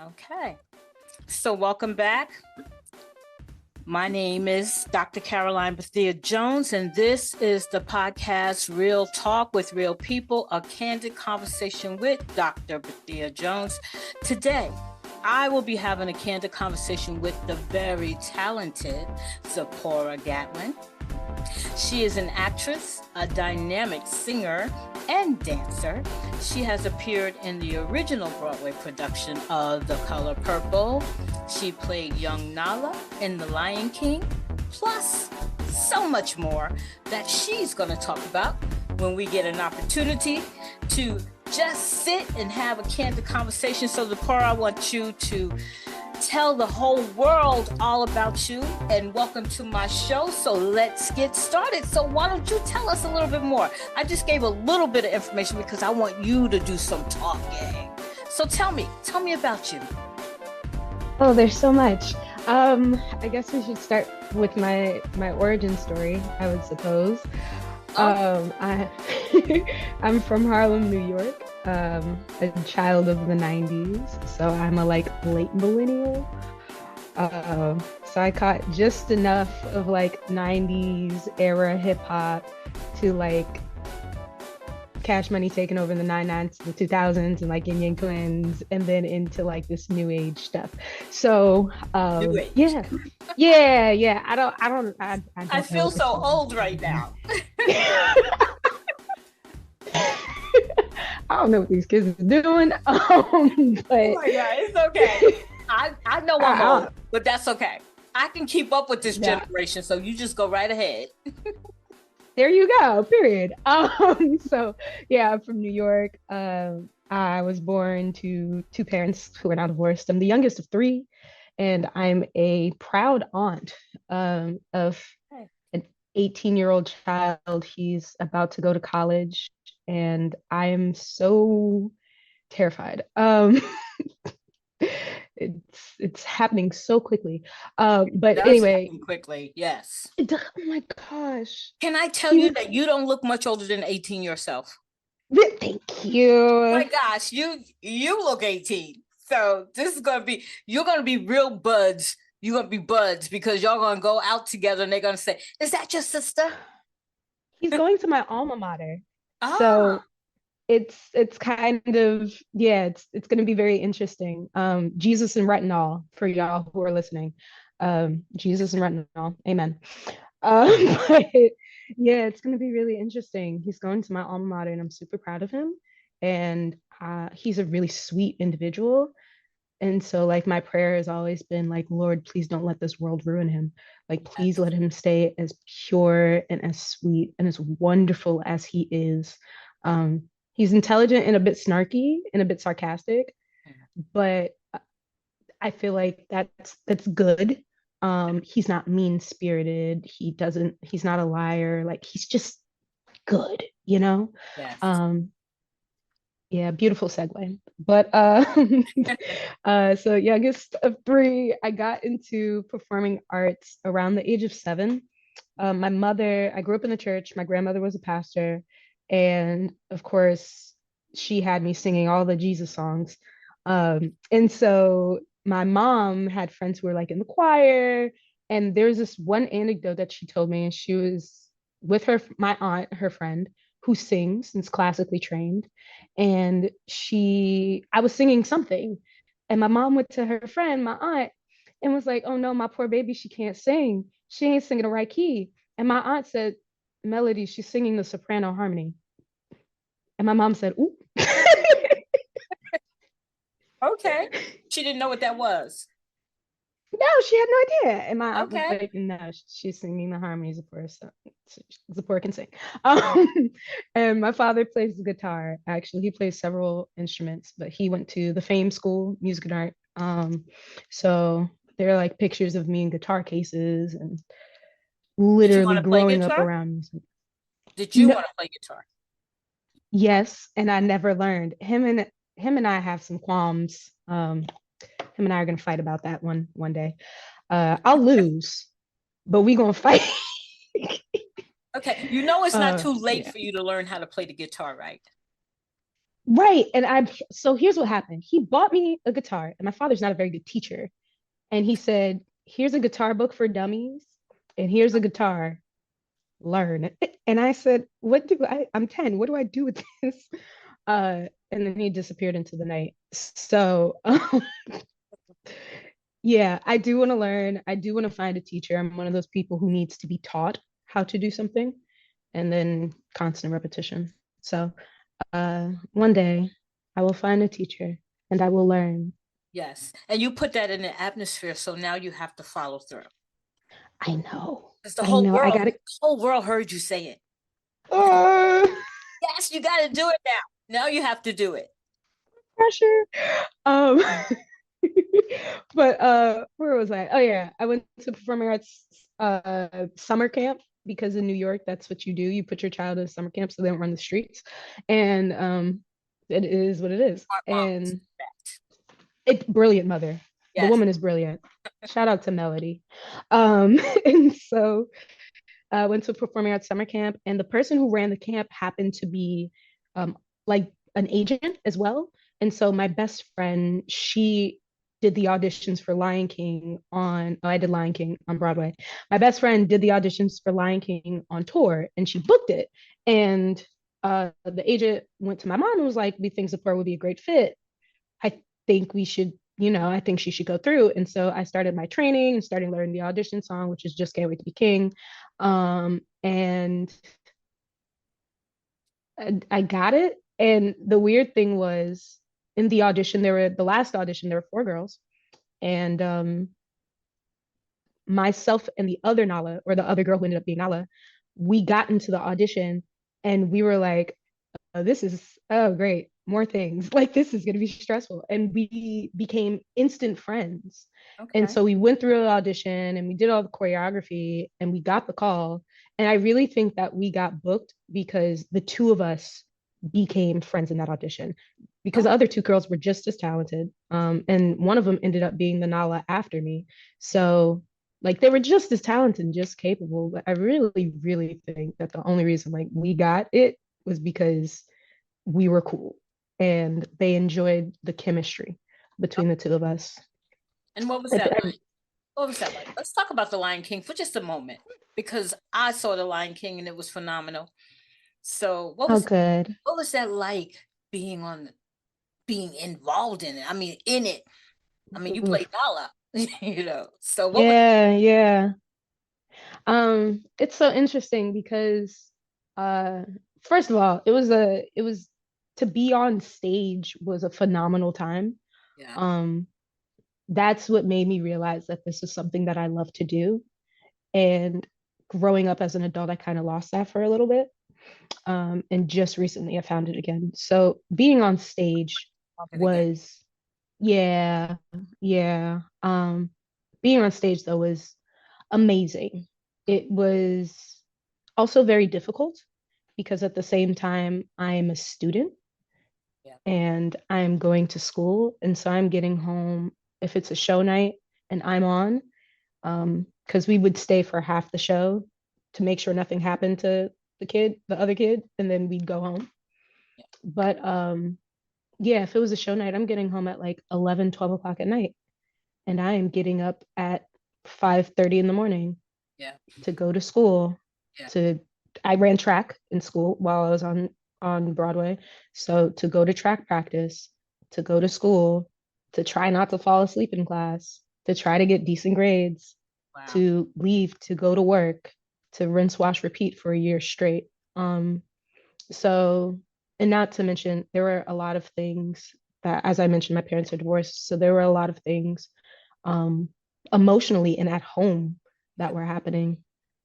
Okay, so welcome back. My name is Dr. Caroline Bethea-Jones, and this is the podcast Real Talk with Real People, a candid conversation with Dr. Bethea-Jones. Today, I will be having a candid conversation with the very talented Zipporah Gatling. She is an actress, a dynamic singer, and dancer. She has appeared in the original Broadway production of The Color Purple. She played young Nala in The Lion King, plus so much more that she's going to talk about when we get an opportunity to just sit and have a candid conversation. So, Zipporah, I want you to tell the whole world all about you, and welcome to my show. So let's get started. So why don't you tell us a little bit more? I just gave a little bit of information because I want you to do some talking. So tell me about you. Oh, there's so much. I guess we should start with my origin story, I would suppose. I'm from Harlem, New York. A child of the 90s, so I'm a late millennial. So I caught just enough of 90s era hip hop to Cash Money taking over the 99s, the 2000s, and Yin Yang Twins, and then into this new age stuff. So yeah. I feel so old right now. I don't know what these kids are doing. But oh my God, it's okay. I know I'm old, but that's okay. I can keep up with this generation, so you just go right ahead. There you go, period. So yeah, I'm from New York. I was born to two parents who are now divorced. I'm the youngest of three, and I'm a proud aunt of an 18-year-old child. He's about to go to college, and I am so terrified. It's happening so quickly. But anyway, quickly, yes. Oh my gosh! Can I tell you that you don't look much older than 18 yourself? Thank you. Oh my gosh, you look 18. So this is you're gonna be real buds. You're gonna be buds because y'all gonna go out together, and they're gonna say, "Is that your sister?" He's going to my alma mater. So it's kind of it's going to be very interesting. Jesus and retinol for y'all who are listening. Jesus and retinol, amen. But yeah, it's going to be really interesting. He's going to my alma mater, and I'm super proud of him. And he's a really sweet individual. And so my prayer has always been Lord, please don't let this world ruin him. Please let him stay as pure and as sweet and as wonderful as he is. He's intelligent and a bit snarky and a bit sarcastic, but I feel like that's good. He's not mean-spirited. He's not a liar. He's just good, you know? Yes. Yeah, beautiful segue. But so youngest of three, I got into performing arts around the age of 7. I grew up in the church. My grandmother was a pastor. And of course, she had me singing all the Jesus songs. And so my mom had friends who were in the choir. And there's this one anecdote that she told me, and she was with my aunt, her friend, who sings and is classically trained. And I was singing something. And my mom went to her friend, my aunt, and was like, "Oh no, my poor baby, she can't sing. She ain't singing the right key." And my aunt said, "Melody, she's singing the soprano harmony." And my mom said, "Ooh." Okay. She didn't know what that was. No, she had no idea. And my aunt was like, "No, she's singing the harmonies, of course. Zipporah can sing." And my father plays the guitar. Actually, he plays several instruments, but he went to the Fame School, Music and Art. So there are pictures of me in guitar cases and literally growing up around music. Did you want to play guitar? Yes, and I never learned. Him and I have some qualms. Him and I are gonna fight about that one day. I'll lose, but we gonna fight. Okay, it's not too late for you to learn how to play the guitar, right? right. And so here's what happened. He bought me a guitar, and my father's not a very good teacher. And he said, here's a guitar book for dummies, and here's a guitar, learn. And I said, I'm 10. What do I do with this? And then he disappeared into the night. So yeah, I do want to learn. I do want to find a teacher. I'm one of those people who needs to be taught how to do something and then constant repetition. So one day I will find a teacher and I will learn. Yes. And you put that in the atmosphere, so now you have to follow through. I know. Because the I whole know. I world, got it. the whole world heard you say it. Uh, Yes, you got to do it now. Now you have to do it. pressure. Um, but where was I? Oh yeah, I went to performing arts summer camp because in New York that's what you do. You put your child in a summer camp so they don't run the streets. And it is what it is. Smart mom. And it's brilliant mother. The Yes. woman is brilliant. Shout out to Melody. And so I went to a performing arts summer camp, and the person who ran the camp happened to be like an agent as well. And so my best friend, she did the auditions for Lion King on, oh, I did Lion King on Broadway. My best friend did the auditions for Lion King on tour, and she booked it. And the agent went to my mom and was like, we think Zipporah would be a great fit. I think we should, I think she should go through. And so I started my training and started learning the audition song, which is Just Can't Wait to Be King. And I got it. And the weird thing was in the audition, the last audition, there were four girls. And myself and the other Nala, or the other girl who ended up being Nala, we got into the audition and we were like, oh, this is, oh, great, more things. Like, this is going to be stressful. And we became instant friends. And Okay. so we went through the audition and we did all the choreography and we got the call. And I really think that we got booked because the two of us became friends in that audition because the Oh, other two girls were just as talented. And one of them ended up being the Nala after me. So like they were just as talented and just capable. But I really, really think that the only reason like we got it was because we were cool and they enjoyed the chemistry oh. between the two of us. And what was I, that I, like? What was that like? Let's talk about the Lion King for just a moment because I saw the Lion King and it was phenomenal. So oh, good. what was that like being involved in it? I mean, in it. I mean, you played Oof. Nala, So what was Yeah, yeah. It's so interesting because uh first of all, it was to be on stage was a phenomenal time. yeah. Um, that's what made me realize that this is something that I love to do. And growing up as an adult, I kind of lost that for a little bit. And just recently I found it again. So being on stage Love it again. was, yeah, yeah. Being on stage though was amazing. Mm. It was also very difficult because at the same time, I'm a student Yeah. and I'm going to school. And so I'm getting home if it's a show night and I'm on, because we would stay for half the show to make sure nothing happened to the other kid, and then we'd go home. Yeah. But yeah, if it was a show night, I'm getting home at like 11, 12 o'clock at night. And I am getting up at 5:30 in the morning Yeah. to go to school. Yeah. To I ran track in school while I was on Broadway. So to go to track practice, to go to school, to try not to fall asleep in class, to try to get decent grades, Wow. to leave to go to work, to rinse, wash, repeat for a year straight. So, and not to mention, there were a lot of things that, as I mentioned, my parents are divorced. So there were a lot of things um, emotionally and at home Yeah. that were happening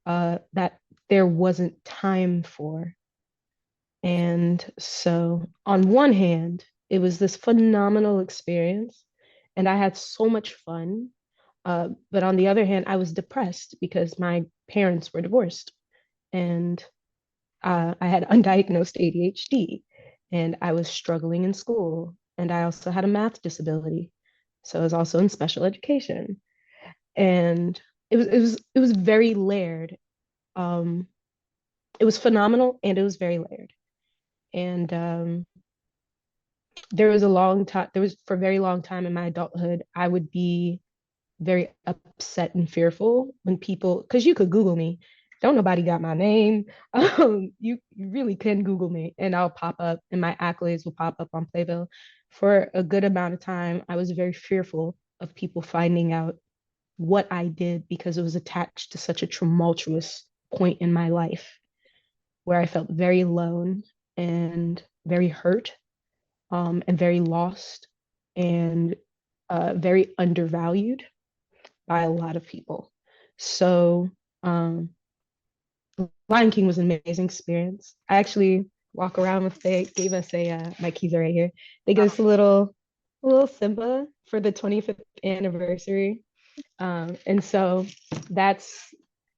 that there wasn't time for. Yeah. And so, on one hand, it was this phenomenal experience, and I had so much fun. But on the other hand, I was depressed because my parents were divorced, and I had undiagnosed ADHD, and I was struggling in school, and I also had a math disability, so I was also in special education, and it was very layered. Um, it was phenomenal, and it was very layered, and there was a long time, there was for a very long time in my adulthood, I would be very upset and fearful when people, because you could Google me. Don't nobody got my name. You really can Google me and I'll pop up and my accolades will pop up on Playbill. For a good amount of time, I was very fearful of people finding out what I did because it was attached to such a tumultuous point in my life where I felt very alone and very hurt, and very lost and very undervalued by a lot of people. So, um, Lion King was an amazing experience. I actually walk around with, they gave us a my keys are right here. They gave us a little Simba for the 25th anniversary. And so that's,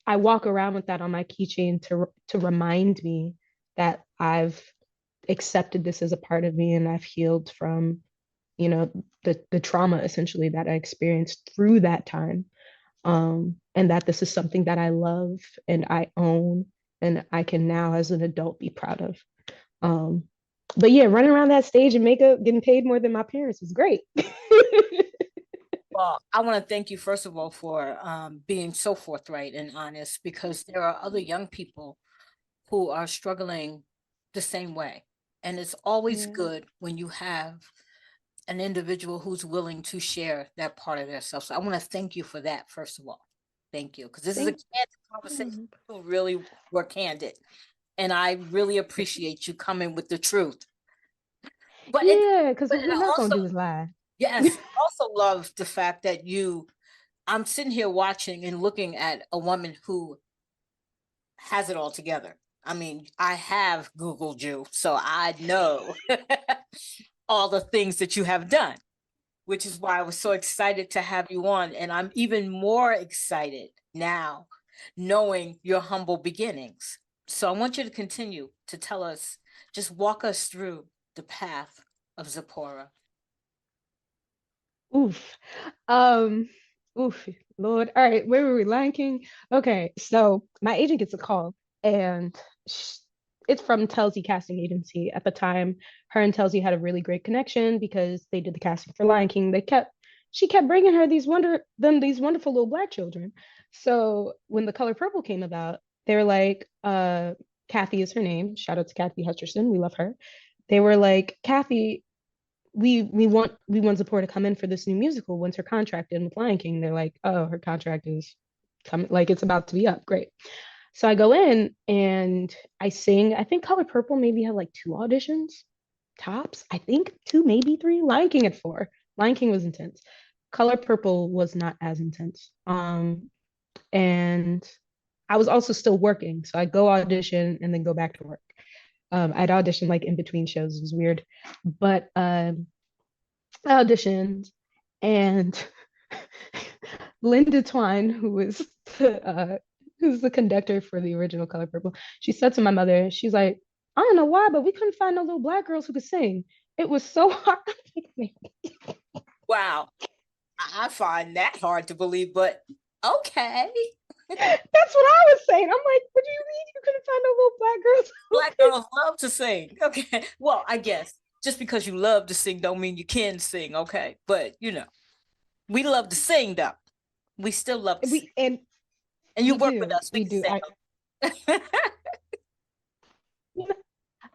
I walk around with that on my keychain to remind me that I've accepted this as a part of me and I've healed from, you know, the trauma essentially that I experienced through that time. And that this is something that I love and I own and I can now as an adult be proud of. Um, but yeah, running around that stage and makeup, getting paid more than my parents was great. Well, I want to thank you, first of all, for being so forthright and honest, because there are other young people who are struggling the same way. And it's always Yeah. good when you have an individual who's willing to share that part of themselves. So I want to thank you for that, first of all. Thank you. Because this is a Thank candid conversation. You really were candid. And I really appreciate you coming with the truth. Yeah, because But what and we're I not gonna also, do is lie. yes, I also love the fact that I'm sitting here watching and looking at a woman who has it all together. I mean, I have Googled you, so I know all the things that you have done, which is why I was so excited to have you on. And I'm even more excited now knowing your humble beginnings. So I want you to continue to tell us, just walk us through the path of Zipporah. Oof. Um, oof, Lord. All right, where were we? Lion King. Okay, so my agent gets a call, and sh it's from Telsey Casting Agency. At the time, her and Telsey had a really great connection because they did the casting for Lion King. She kept bringing her these wonderful little black children. So when The Color Purple came about, they were like, Kathy is her name. Shout out to Kathy Hutcherson. We love her. They were like, Kathy, we want Zipporah to come in for this new musical. When's her contract in with Lion King? They're like, oh, her contract is coming, like it's about to be up. Great. So I go in and I sing. I think Color Purple maybe had like two auditions tops. I think two, maybe three. Lion King had four. Lion King was intense. Color Purple was not as intense. And I was also still working, so I go audition and then go back to work. I'd audition like in between shows. It was weird, but I auditioned, and Linda Twine, who's the conductor for the original Color Purple, she said to my mother, she's like, I don't know why, but we couldn't find no little black girls who could sing. It was so hard. Wow. I find that hard to believe, but okay. That's what I was saying. I'm like, what do you mean you couldn't find no little black girls who Black could? girls love to sing. Okay. Well, I guess just because you love to sing don't mean you can sing, okay? But we love to sing though. We still love to sing. And And you work with us, we we can do. sing. You know,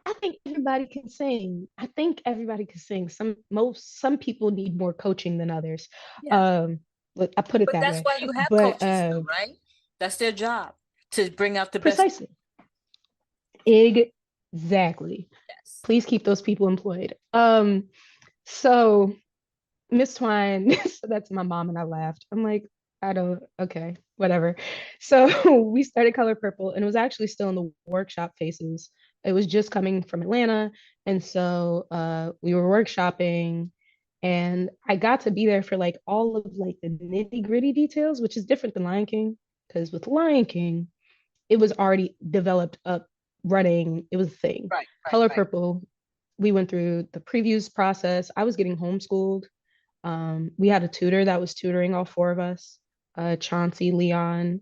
I think everybody can sing. I think everybody can sing. Some people need more coaching than others. Yeah. Um, I put it But that that's way. why you have But coaches though, right? That's their job to bring out the best. precisely, exactly. Yes. Please keep those people employed. So Miss Twine, so that's my mom, and I laughed. I'm like, I don't, okay, whatever. So we started Color Purple, and it was actually still in the workshop phases. It was just coming from Atlanta, and so we were workshopping, and I got to be there for like all of like the nitty gritty details, which is different than Lion King, because with Lion King, it was already developed up, running. It was a thing. Right, right, Color right. Purple, we went through the previews process. I was getting homeschooled. We had a tutor that was tutoring all four of us, Chauncey, Leon,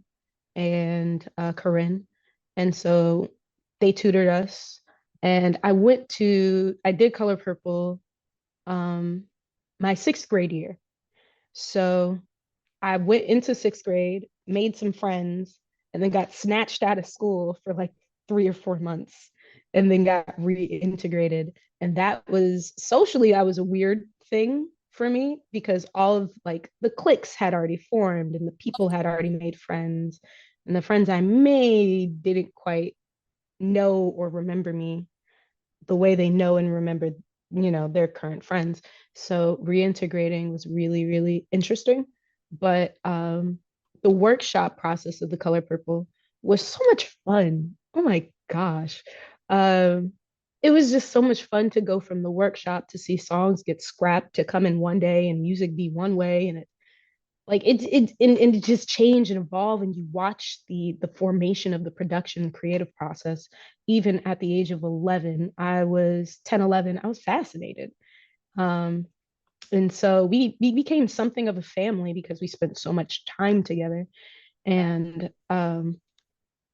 and Corinne. And so they tutored us. And I did Color Purple. my sixth grade year. So I went into sixth grade, made some friends, and then got snatched out of school for like 3 or 4 months and then got reintegrated. And that was socially, that was a weird thing for me because all of like the cliques had already formed and the people had already made friends. And the friends I made didn't quite know or remember me the way they know and remember, their current friends. So reintegrating was really, really interesting. But the workshop process of the Color Purple was so much fun. Oh my gosh. Um, it was just so much fun to go from the workshop to see songs get scrapped to come in one day and music be one way and and it just change and evolve and you watch the formation of the production creative process. Even at the age of 11, I was 10, 11, I was fascinated. um and so we became something of a family because we spent so much time together. And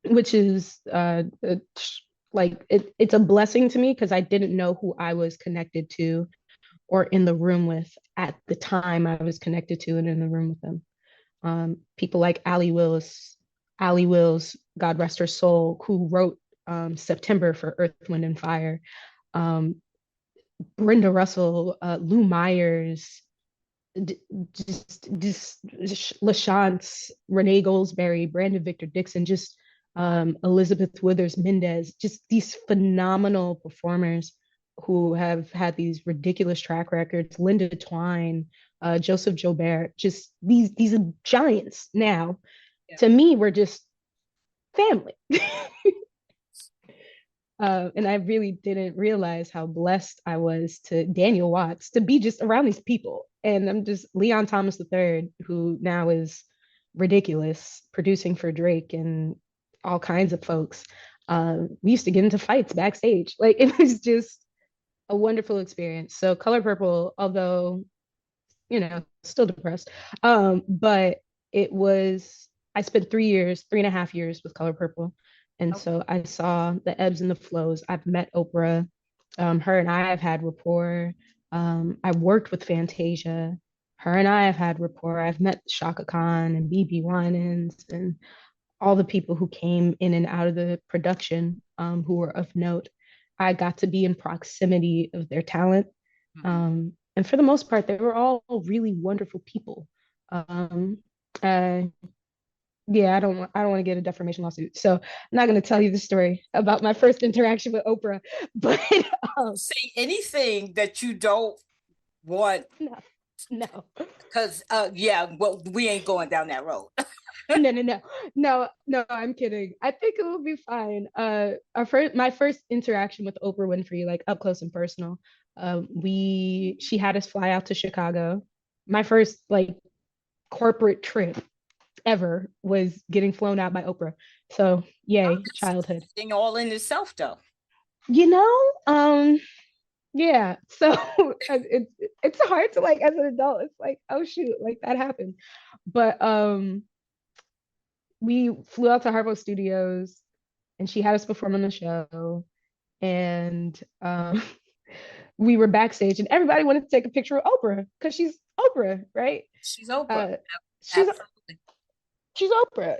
which is it's a blessing to me because I didn't know who I was connected to or in the room with at the time I was connected to and in the room with them. People like Allie Wills, God rest her soul, who wrote September for Earth, Wind, and Fire. Um, Brenda Russell, Lou Myers, d- just LaChance, Renee Goldsberry, Brandon Victor Dixon, just Elizabeth Withers Mendez, just these phenomenal performers who have had these ridiculous track records. Linda Twine, Joseph Joubert, just these are giants now. Yeah. To me, we're just family. And I really didn't realize how blessed I was to Daniel Watts to be just around these people. And I'm just Leon Thomas III, who now is ridiculous, producing for Drake and all kinds of folks. We used to get into fights backstage. Like it was just a wonderful experience. So Color Purple, although still depressed. But it was, I spent 3 years, 3.5 years with Color Purple. And so I saw the ebbs and the flows. I've met Oprah. Her and I have had rapport. I've worked with Fantasia. Her and I have had rapport. I've met Shaka Khan and BB Winans and all the people who came in and out of the production who were of note. I got to be in proximity of their talent. And for the most part, they were all really wonderful people. Um, uh, yeah, I don't want to get a defamation lawsuit, so I'm not going to tell you the story about my first interaction with Oprah. But say anything that you don't want. No, because yeah, well, we ain't going down that road. No, I'm kidding. I think it will be fine. My first interaction with Oprah Winfrey, like up close and personal, she had us fly out to Chicago. My first like corporate trip ever was getting flown out by Oprah. So yay, childhood. All in itself, though. Yeah. So it's hard to like as an adult. It's like, oh shoot, like that happened. But we flew out to Harpo Studios and she had us perform on the show. And we were backstage and everybody wanted to take a picture with Oprah because she's Oprah, right? She's Oprah. She's Oprah.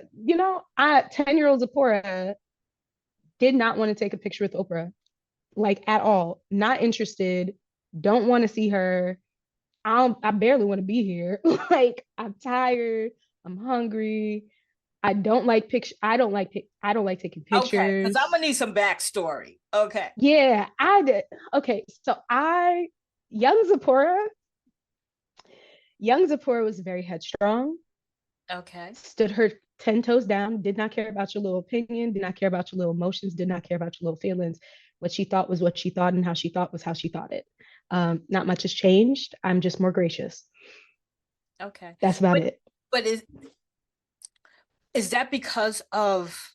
10-year-old Zipporah did not want to take a picture with Oprah, like at all. Not interested. Don't want to see her. I barely want to be here. Like I'm tired. I'm hungry. I don't like taking pictures. Okay, because I'm gonna need some backstory. Okay. Yeah, I did. Okay, so young Zipporah, young Zipporah was very headstrong. Okay. Stood her 10 toes down, did not care about your little opinion, did not care about your little emotions, did not care about your little feelings. What she thought was what she thought, and how she thought was how she thought it. Not much has changed. I'm just more gracious. Okay. That's about it. But is that because of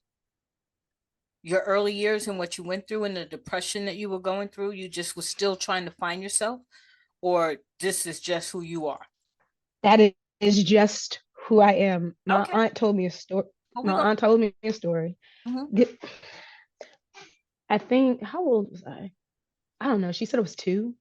your early years and what you went through and the depression that you were going through? You just was still trying to find yourself, or this is just who you are? That is just who I am. My aunt told me a story. Mm-hmm. I think, how old was I? I don't know. She said I was 2.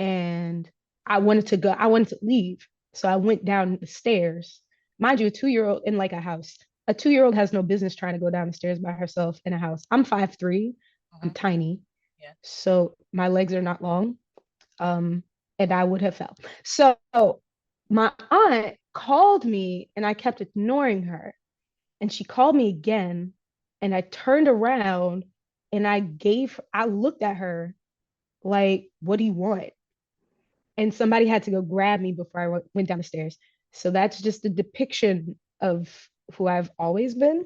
and I wanted to leave. So I went down the stairs. Mind you, a 2-year-old in like a house. A 2-year-old has no business trying to go down the stairs by herself in a house. I'm 5'3". I'm tiny. Yeah. So my legs are not long. And I would have fell. So my aunt called me and I kept ignoring her. And she called me again. And I turned around and I looked at her like, what do you want? And somebody had to go grab me before I went down the stairs. So that's just a depiction of who I've always been.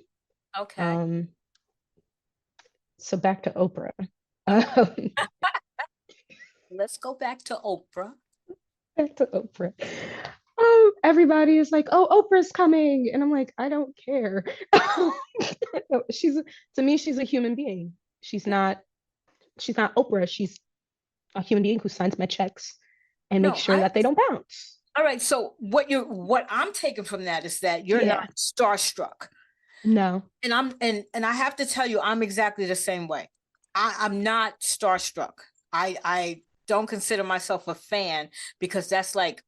Okay. So back to Oprah. Let's go back to Oprah. Back to Oprah. Everybody is like, oh, Oprah's coming. And I'm like, I don't care. To me, she's a human being. She's not Oprah. She's a human being who signs my checks and makes sure that they don't bounce. All right. So what I'm taking from that is that you're not starstruck. No. And I have to tell you, I'm exactly the same way. I'm not starstruck. I don't consider myself a fan because that's like,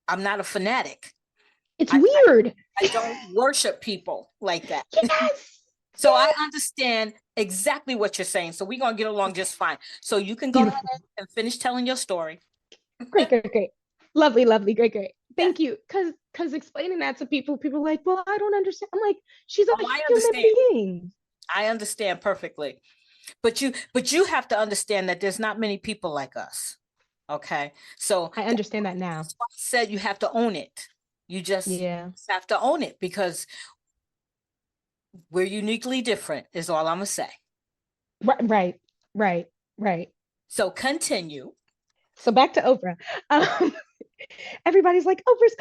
I'm not a fanatic. It's weird. I don't worship people like that. Yes. So I understand exactly what you're saying. So we're going to get along just fine. So you can go ahead and finish telling your story. Great. Lovely. Great. Thank you. Because explaining that to people are like, well, I don't understand. I'm like, she's a human being. I understand perfectly. But you have to understand that there's not many people like us. Okay. So I understand that now. That's why I said you have to own it. You just have to own it because we're uniquely different is all I'm gonna say. Right. So continue. So back to Oprah. Everybody's like, Oprah's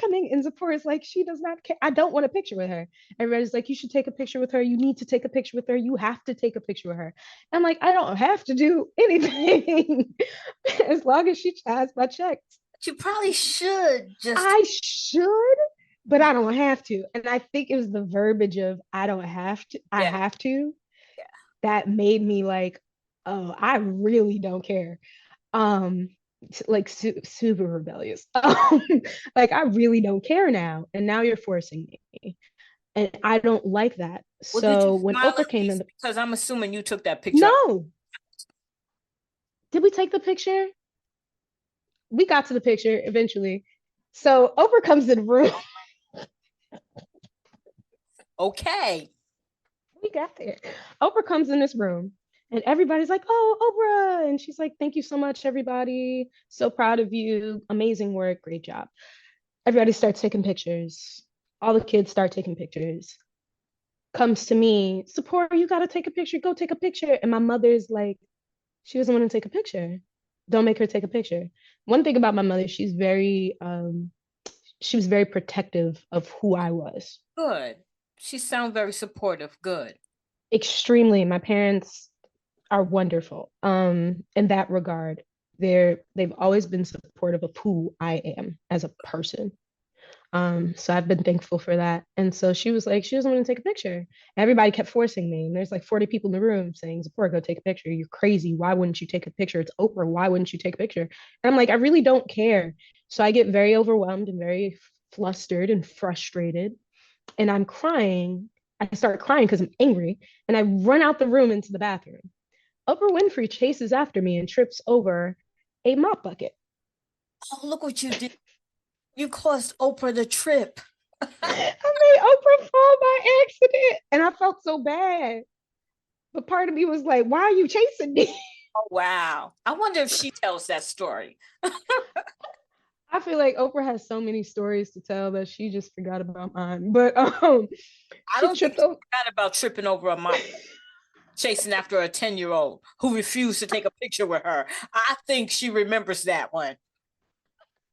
coming. And Zipporah's like, she does not care. I don't want a picture with her. Everybody's like, you should take a picture with her. You need to take a picture with her. You have to take a picture with her. I'm like, I don't have to do anything as long as she has my checks. You probably should I should, but I don't have to. And I think it was the verbiage of I don't have to. I have to. Yeah. That made me like, oh, I really don't care. Like super rebellious. Like I really don't care now, and now you're forcing me, and I don't like that. Well, so when Oprah came in, because I'm assuming you took that picture. No, did we take the picture? We got to the picture eventually. So Oprah comes in the room. Okay, we got there. Oprah comes in this room. And everybody's like, oh, Oprah. And she's like, thank you so much, everybody. So proud of you. Amazing work. Great job. Everybody starts taking pictures. All the kids start taking pictures. Comes to me, Zipporah, you got to take a picture. Go take a picture. And my mother's like, she doesn't want to take a picture. Don't make her take a picture. One thing about my mother, she was very protective of who I was. Good. She sounds very supportive. Good. Extremely. My parents are wonderful in that regard. They've always been supportive of who I am as a person. So I've been thankful for that. And so she was like, she doesn't want to take a picture. Everybody kept forcing me. And there's like 40 people in the room saying, Zipporah, go take a picture. You're crazy. Why wouldn't you take a picture? It's Oprah. Why wouldn't you take a picture? And I'm like, I really don't care. So I get very overwhelmed and very flustered and frustrated. And I'm crying. I start crying because I'm angry. And I run out the room into the bathroom. Oprah Winfrey chases after me and trips over a mop bucket. Oh, look what you did. You caused Oprah the trip. I made Oprah fall by accident. And I felt so bad. But part of me was like, why are you chasing me? Oh, wow. I wonder if she tells that story. I feel like Oprah has so many stories to tell that she just forgot about mine. But I don't think she forgot about tripping over a mop. Chasing after a 10-year-old who refused to take a picture with her. I think she remembers that one.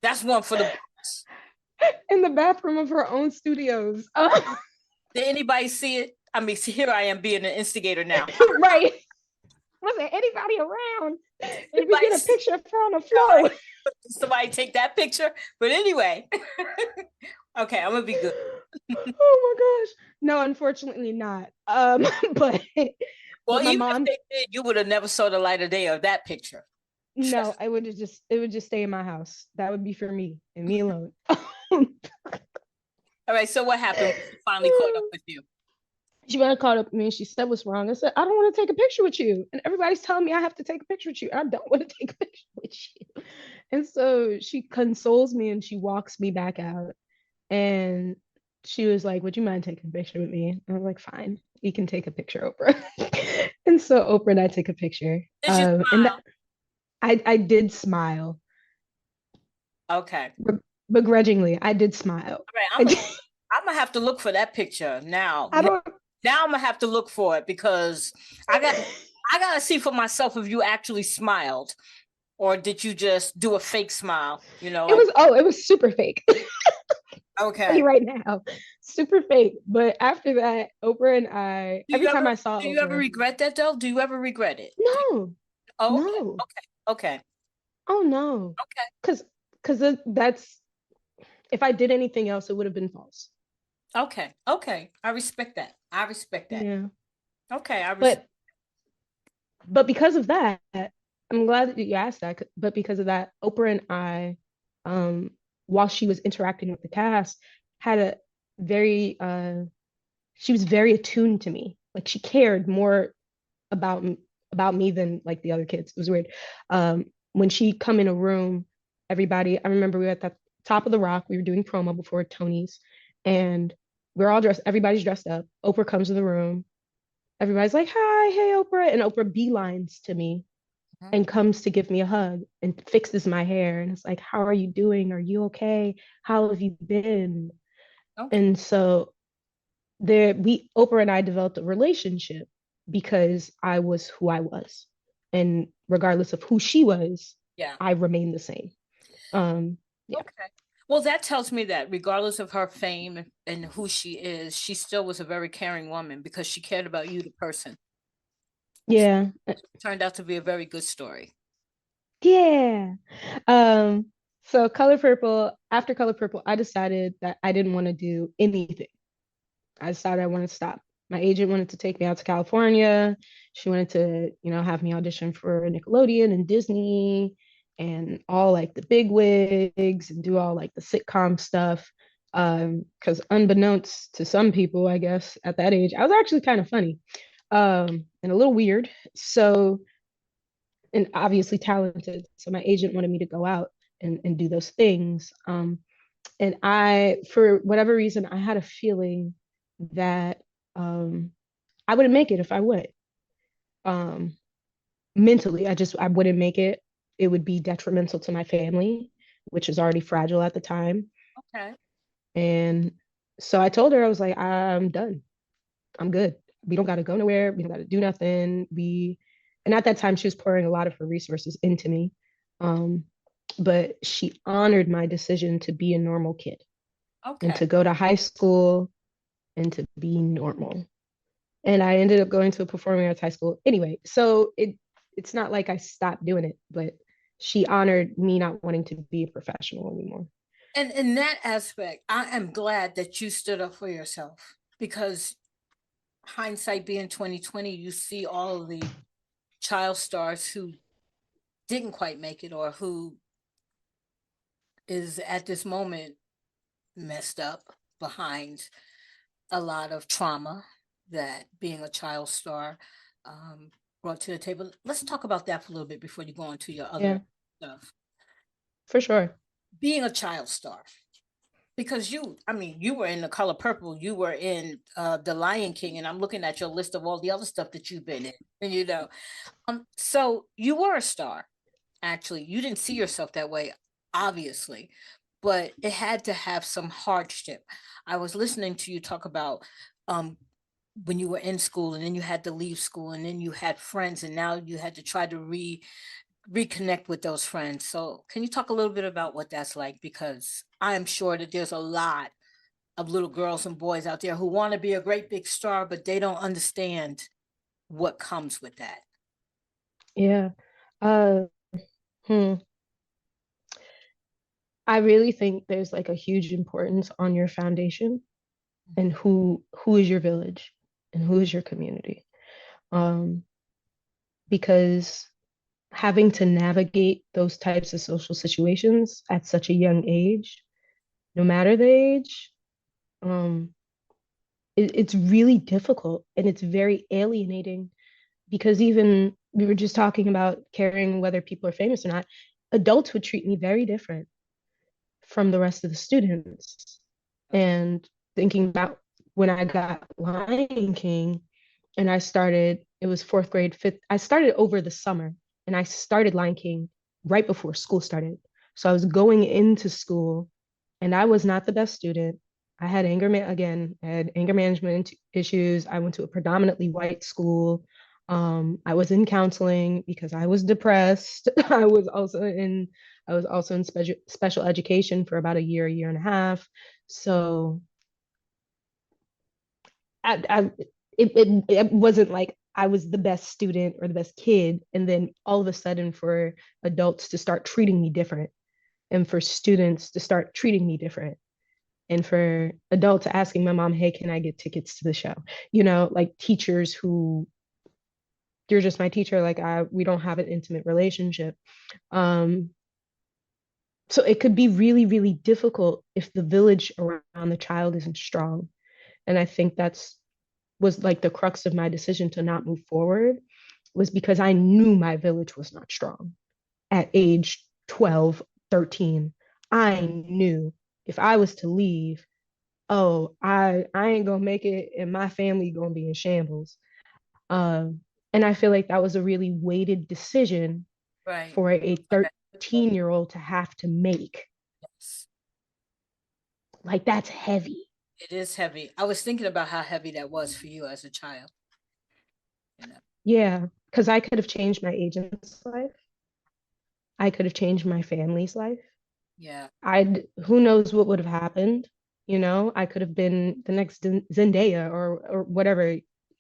That's one for the books. In the bathroom of her own studios. Did anybody see it? I mean, here I am being an instigator now. Right. Was there anybody around? Did we get a picture of her on the floor? Somebody take that picture? But anyway. Okay, I'm gonna be good. Oh my gosh. No, unfortunately not. But well, even if they did, you would have never saw the light of day of that picture. No, it would just stay in my house. That would be for me and me alone. All All right. So what happened when she finally caught up with you? She went and caught up with me and she said, "What's wrong?" I said, "I don't want to take a picture with you." And everybody's telling me I have to take a picture with you. I don't want to take a picture with you. And so she consoles me and she walks me back out. And she was like, "Would you mind taking a picture with me?" And I was like, "Fine, you can take a picture, Oprah." And so Oprah and I took a picture. Did you And smile? I did smile, Okay. begrudgingly. I did smile. All right. I, I'm gonna have to look for that picture now. I don't. Now I'm gonna have to look for it because I got I gotta see for myself if you actually smiled or did you just do a fake smile? You know, like It was super fake. Tell you okay. right now, super fake. But after that, Oprah and I, every time I saw Do you ever Oprah, regret that though? Do you ever regret it? no, Oh, okay, no, okay, oh no, okay, because that's if I did anything else, it would have been false. okay. I respect that. I respect that. Yeah, Okay, I respect. but because of that, I'm glad that you asked that. But because of that, Oprah and I, um, while she was interacting with the cast, had a very she was very attuned to me. Like she cared more about about me than like the other kids. It was weird. When she come in a room, everybody. I remember we were at the top of the rock. We were doing promo before Tony's, and we're all dressed. Everybody's dressed up. Oprah comes in the room. Everybody's like, "Hi, hey, Oprah," and Oprah beelines to me Mhm. and comes to give me a hug and fixes my hair and it's like, "How are you doing? Are you okay? How have you been?" Okay, And so there we Oprah and I developed a relationship because I was who I was. And regardless of who she was, yeah, I remained the same. Yeah. okay. Well, that tells me that regardless of her fame and who she is, she still was a very caring woman because she cared about you, the person. Yeah. Turned out to be a very good story. Yeah. Um, so Color Purple, after Color Purple, I decided that I didn't want to do anything. I decided I wanted to stop. My agent wanted to take me out to California. She wanted to, have me audition for Nickelodeon and Disney and all like the big wigs and do all like the sitcom stuff. Because unbeknownst to some people, I guess at that age, I was actually kind of funny, and a little weird. So, and obviously talented. So my agent wanted me to go out and do those things. And for whatever reason, I had a feeling that um, I wouldn't make it if I went. Um, Mentally, I wouldn't make it. It would be detrimental to my family, which is already fragile at the time. Okay. And so I told her, I was like, "I'm done. I'm good. We don't got to go nowhere. We don't got to do nothing." And at that time, she was pouring a lot of her resources into me. Um, but she honored my decision to be a normal kid and Okay. to go to high school and to be normal. And I ended up going to a performing arts high school anyway. So it's not like I stopped doing it, but she honored me not wanting to be a professional anymore. And in that aspect, I am glad that you stood up for yourself because hindsight being 2020, you see all of the child stars who didn't quite make it or who is at this moment messed up behind a lot of trauma that being a child star um, brought to the table. Let's talk about that for a little bit before you go on to your Yeah, other stuff. for sure. Being a child star, because I mean, you were in The Color Purple, you were in The Lion King, and I'm looking at your list of all the other stuff that you've been in, and so you were a star. Actually, you didn't see yourself that way, obviously, but it had to have some hardship. I was listening to you talk about um when you were in school and then you had to leave school and then you had friends and now you had to try to reconnect with those friends. So can you talk a little bit about what that's like? Because I'm sure that there's a lot of little girls and boys out there who want to be a great big star, but they don't understand what comes with that. Yeah. Uh, hmm. I really think there's like a huge importance on your foundation and who is your village and who is your community. Um, because having to navigate those types of social situations at such a young age, no matter the age, um, it's really difficult and it's very alienating because even we were just talking about caring whether people are famous or not. Adults would treat me very different from the rest of the students. And thinking about when I got Lion King and I started, it was fourth grade, fifth, I started over the summer and I started Lion King right before school started. So I was going into school and I was not the best student. I had I had anger management issues. I went to a predominantly white school. I was in counseling because I was depressed. I was also in special education for about a year and a half. So I it wasn't like I was the best student or the best kid, and then all of a sudden for adults to start treating me different, and for students to start treating me different, and for adults asking my mom, "Hey, can I get tickets to the show?" You know, like teachers who you're just my teacher, like I we don't have an intimate relationship. Um, so it could be really, really difficult if the village around the child isn't strong. And I think that's was like the crux of my decision to not move forward was because I knew my village was not strong at age 12, 13. I knew if I was to leave, oh, I ain't gonna make it and my family gonna be in shambles. Um, and I feel like that was a really weighted decision Right. for a Okay. 13-year-old to have to make. Yes. Like that's heavy. It is heavy. I was thinking about how heavy that was for you as a child, you know. Yeah, because I could have changed my agent's life. I could have changed my family's life. Yeah. I'd who knows what would have happened. You know, I could have been the next Zendaya or whatever,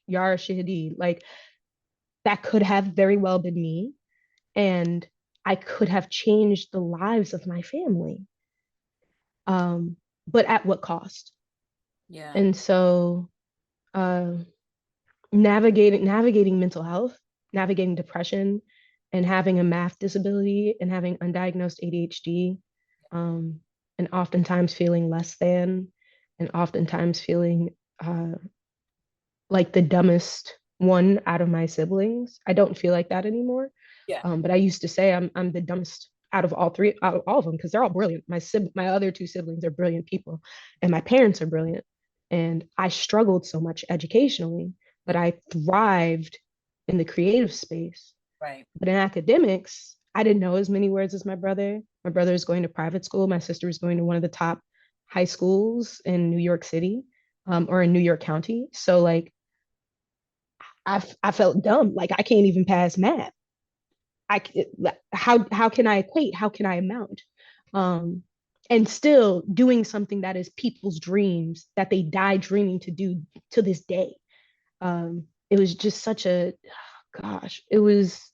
Yara Shahidi. Like that could have very well been me, and I could have changed the lives of my family. Um, but at what cost? Yeah. And so, uh, navigating mental health, navigating depression, and having a math disability and having undiagnosed ADHD, um, and oftentimes feeling less than, and oftentimes feeling uh, like the dumbest one out of my siblings. I don't feel like that anymore. Yeah. But I used to say I'm the dumbest out of all three, out of all of them, because they're all brilliant. My other two siblings are brilliant people, and my parents are brilliant. And I struggled so much educationally, but Mm. I thrived in the creative space. Right. But in academics, I didn't know as many words as my brother. My brother is going to private school. My sister is going to one of the top high schools in New York City, or in New York County. So like I felt dumb. Like I can't even pass math. I how can I equate? How can I amount? Um, and still doing something that is people's dreams that they die dreaming to do to this day. It was just such a gosh, it was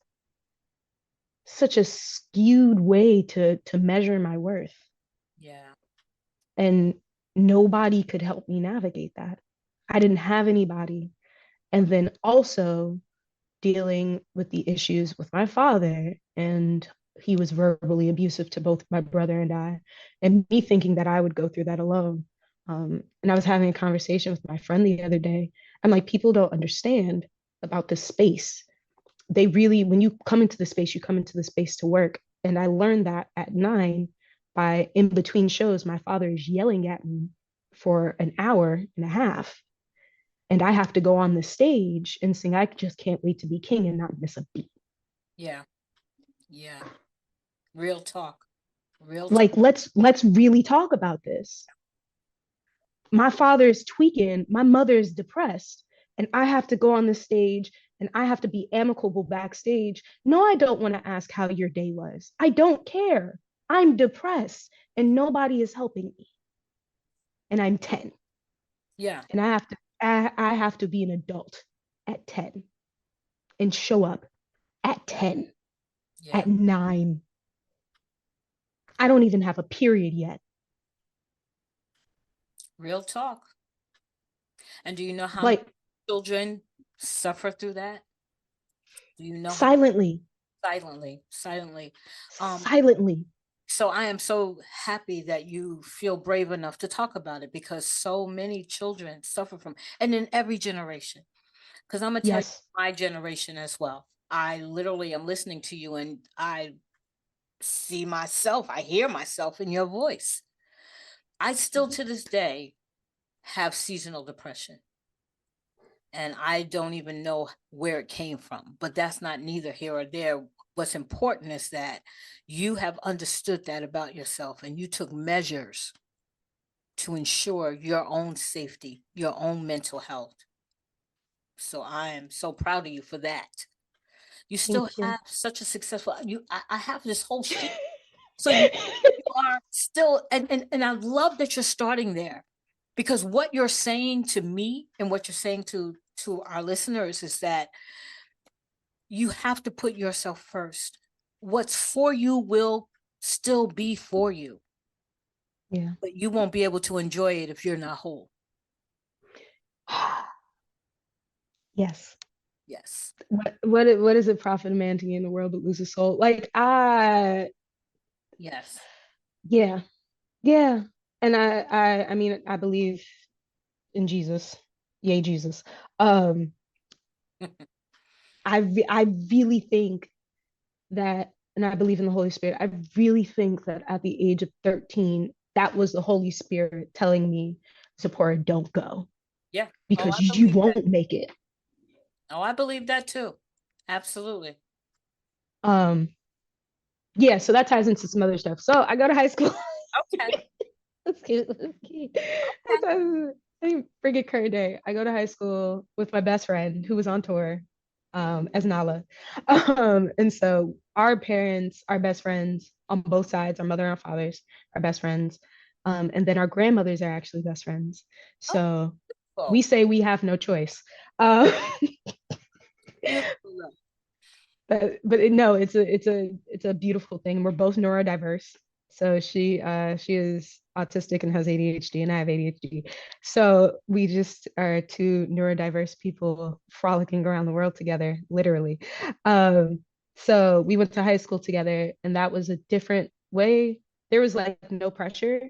such a skewed way to measure my worth, Yeah. and nobody could help me navigate that. I didn't have anybody, and then also dealing with the issues with my father, and he was verbally abusive to both my brother and I, and me thinking that I would go through that alone. And I was having a conversation with my friend the other day. I'm like, people don't understand about this space. They really, when you come into the space, you come into the space to work. And I learned that at 9 by in between shows, my father is yelling at me for an hour and a half, and I have to go on the stage and sing I just can't wait to be king and not miss a beat. Yeah. Yeah. Real talk. Real talk. Like let's really talk about this. My father is tweaking, my mother is depressed, and I have to go on the stage and I have to be amicable backstage. No, I don't want to ask how your day was. I don't care. I'm depressed and nobody is helping me. And I'm 10. Yeah. And I have to be an adult at 10 and show up at 10, Yeah. at 9. I don't even have a period yet. Real talk. And do you know how many Like children suffer through that? Do you know how silently, Silently. Silently. So I am so happy that you feel brave enough to talk about it, because so many children suffer from, and in every generation. Because I'm gonna tell you Yes. my generation as well. I literally am listening to you and I see myself, I hear myself in your voice. I still to this day have seasonal depression. And I don't even know where it came from, but that's not neither here or there. What's important is that you have understood that about yourself and you took measures to ensure your own safety, your own mental health. So I am so proud of you for that. You still Thank you. have such a successful I have this whole sheet. So you are still, and I love that you're starting there, because what you're saying to me and what you're saying to our listeners is that you have to put yourself first. What's for you will still be for you, Yeah. but you won't be able to enjoy it if you're not whole. Yes. Yes. What is it profit a man to gain the world but lose his soul? Like Yes. yeah. Yeah. And I mean I believe in Jesus. Yay Jesus. Um I really think that, and I believe in the Holy Spirit. I really think that at the age of 13, that was the Holy Spirit telling me, Zipporah, don't go Yeah. Oh, because I you believe that. won't make it. Oh, I believe that too. Absolutely. Um, yeah, so that ties into some other stuff. So I go to high school. Okay. Let's keep, let's keep. Okay. I forget current day. I go to high school with my best friend who was on tour as Nala. And so our parents, our best friends on both sides, our mother and our fathers, are best friends. And then our grandmothers are actually best friends. Oh, So we beautiful. say we have no choice. Uh, Beautiful. no, it's a beautiful thing. We're both neurodiverse. So she is autistic and has ADHD, and I have ADHD. So we just are two neurodiverse people frolicking around the world together, literally. Um, so we went to high school together, and that was a different way. There was like no pressure,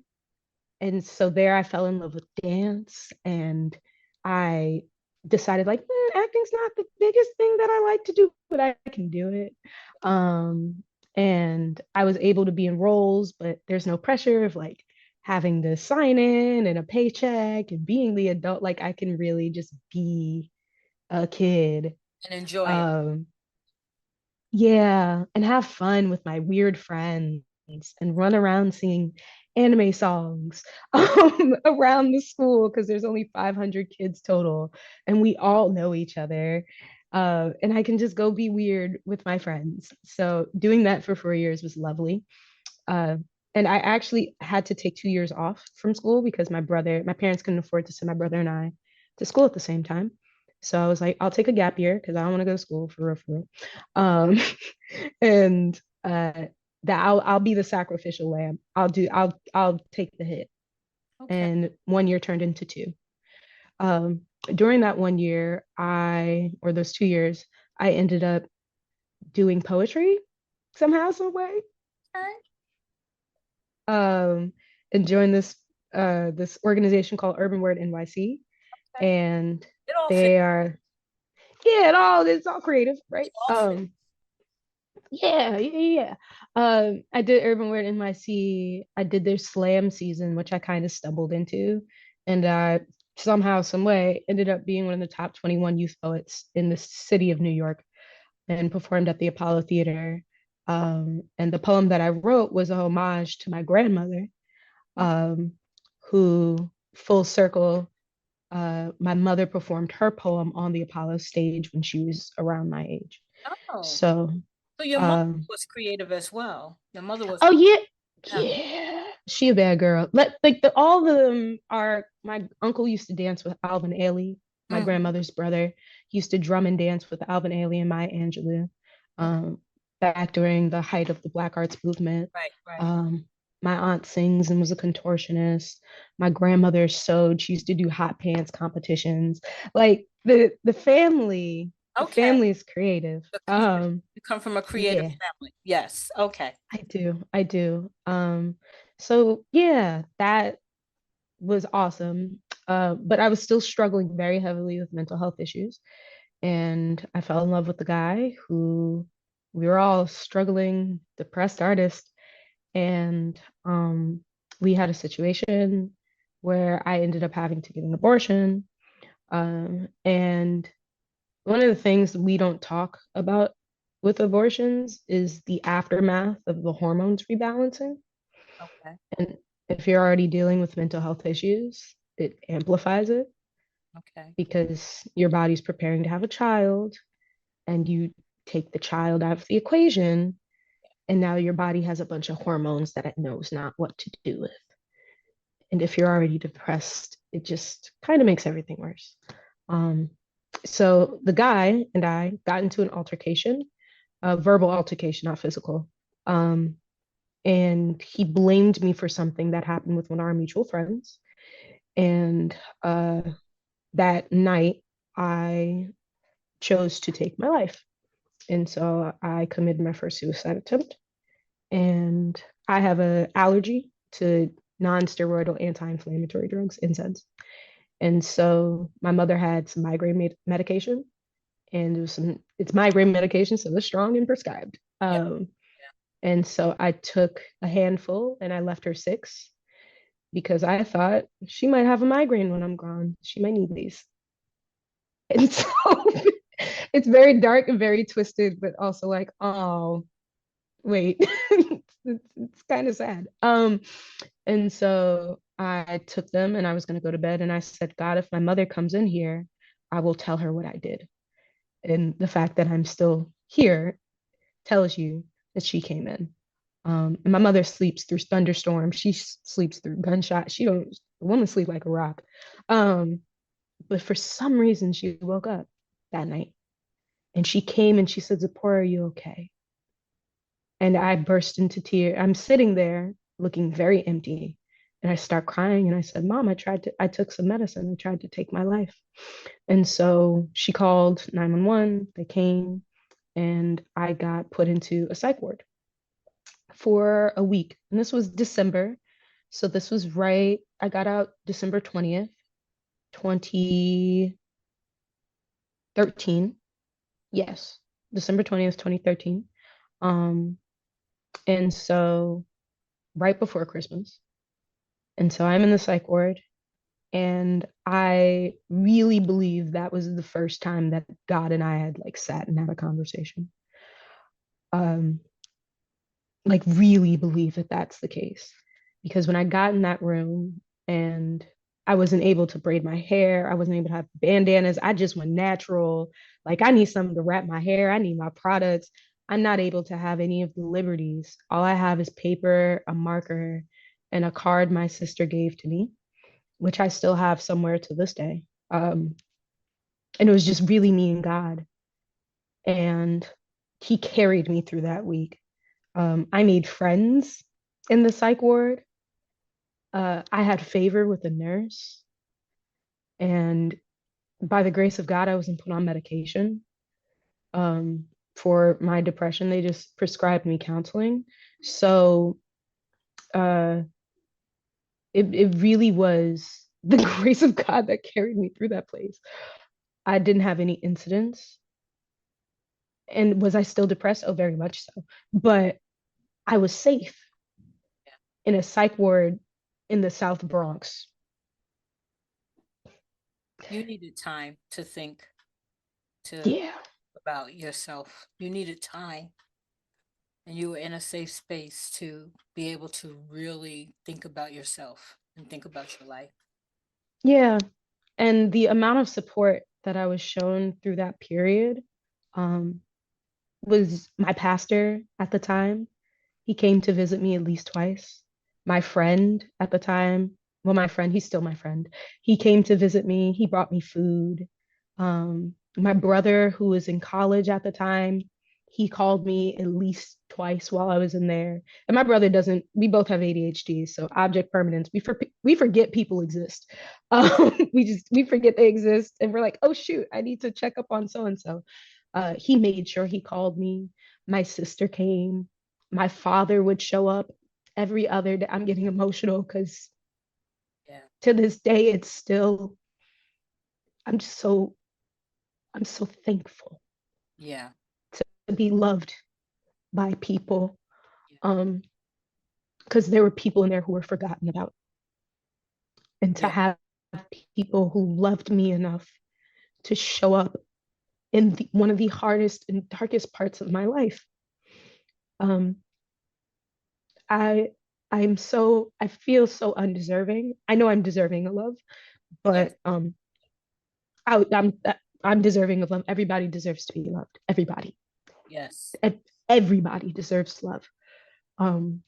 and so there I fell in love with dance, and I decided like acting's not the biggest thing that I like to do, but I can do it. um and I was able to be in roles, but there's no pressure of like having to sign in and a paycheck and being the adult. Like I can really just be a kid. And enjoy it. um yeah, and have fun with my weird friends and run around singing anime songs around the school because there's only 500 kids total and we all know each other. And I can just go be weird with my friends. So doing that for 4 years was lovely. Uh, and I actually had to take 2 years off from school because my parents couldn't afford to send my brother and I to school at the same time. So I was like, I'll take a gap year because I don't want to go to school for real, for real. Um, and that I'll be the sacrificial lamb. I'll take the hit. Okay. And 1 year turned into two. Um, During that 1 year, or those 2 years, I ended up doing poetry somehow, some way. Okay. Um, and joined this organization called Urban Word NYC, Okay. and It all fits. they are yeah, it's all creative, It right? all fits. Yeah. I did Urban Word NYC. I did their slam season, which I kind of stumbled into, and I somehow, some way, ended up being one of the top 21 youth poets in the city of New York, and performed at the Apollo Theater. And the poem that I wrote was a homage to my grandmother, Okay. um, who, full circle, my mother performed her poem on the Apollo stage when she was around my age. Oh, So, so your mother um, was creative as well. Your mother was, oh yeah, yeah. yeah, she a bad girl. Like all of them are. My uncle used to dance with Alvin Ailey. My Mhm. grandmother's brother used to drum and dance with Alvin Ailey and Maya Angelou. Okay. Back during the height of the Black Arts movement. Right, right. Um, my aunt sings and was a contortionist. My grandmother sewed. She used to do hot pants competitions. Like the family. The Okay. family is creative. You come from a creative Yeah, family. Yes. Okay. I do. I do. So yeah, that was awesome. But I was still struggling very heavily with mental health issues. And I fell in love with the guy who we were all struggling, depressed artists. And we had a situation where I ended up having to get an abortion. And one of the things we don't talk about with abortions is the aftermath of the hormones rebalancing. Okay. And if you're already dealing with mental health issues, it amplifies it Okay. because your body's preparing to have a child and you take the child out of the equation. And now your body has a bunch of hormones that it knows not what to do with. And if you're already depressed, it just kind of makes everything worse. Um, so the guy and I got into an altercation, a verbal altercation, not physical. Um, and he blamed me for something that happened with one of our mutual friends. And that night, I chose to take my life. And so I committed my first suicide attempt. And I have an allergy to non-steroidal anti-inflammatory drugs, NSAIDs. And so my mother had some migraine medication, and it's migraine medication, so it's strong and prescribed. Yeah. And so I took a handful and I left her six because I thought she might have a migraine when I'm gone. She might need these. And so it's very dark and very twisted, but also like, oh, wait, it's kind of sad. And so I took them and I was going to go to bed. And I said, God, if my mother comes in here, I will tell her what I did. And the fact that I'm still here tells you that she came in. And my mother sleeps through thunderstorms. She sleeps through gunshots. She don't. The woman sleep like a rock. Um, but for some reason, she woke up that night and she came and she said, "Zipporah, are you okay?" And I burst into tears. I'm sitting there looking very empty. And I start crying and I said, Mom, I took some medicine. I tried to take my life. And so she called 911. They came and I got put into a psych ward for a week. And this was December. So this was right, I got out December 20th, 2013. Yes, December 20th, 2013. Um, and so right before Christmas. And so I'm in the psych ward. And I really believe that was the first time that God and I had like sat and had a conversation. Um, like really believe that that's the case. Because when I got in that room and I wasn't able to braid my hair, I wasn't able to have bandanas, I just went natural. Like I need something to wrap my hair, I need my products. I'm not able to have any of the liberties. All I have is paper, a marker, and a card my sister gave to me, which I still have somewhere to this day. And it was just really me and God. And he carried me through that week. I made friends in the psych ward. I had favor with the nurse. And by the grace of God, I wasn't put on medication for my depression. They just prescribed me counseling. So uh, it really was the grace of God that carried me through that place. I didn't have any incidents. And was I still depressed? Oh, very much so. But I was safe in a psych ward in the South Bronx. You needed time to think to Yeah. about yourself. You needed time, and you were in a safe space to be able to really think about yourself and think about your life. Yeah. And the amount of support that I was shown through that period um, was my pastor at the time. He came to visit me at least twice. My friend at the time, well, my friend, he's still my friend. He came to visit me. He brought me food. My brother, who was in college at the time, He called me at least twice while I was in there. And my brother doesn't, we both have ADHD. So object permanence, we forget people exist. We forget they exist. And we're like, oh, shoot, I need to check up on so-and-so. He made sure he called me. My sister came. My father would show up every other day. I'm getting emotional because Yeah. to this day, it's still, I'm just so, I'm so thankful Yeah. to be loved by people. Yeah. Because there were people in there who were forgotten about. And to Yeah. have people who loved me enough to show up in one of the hardest and darkest parts of my life. Um, I I feel so undeserving. I know I'm deserving of love, Yes. but I, I'm I'm deserving of love. Everybody deserves to be loved. Everybody. Yes. Everybody deserves love. Um,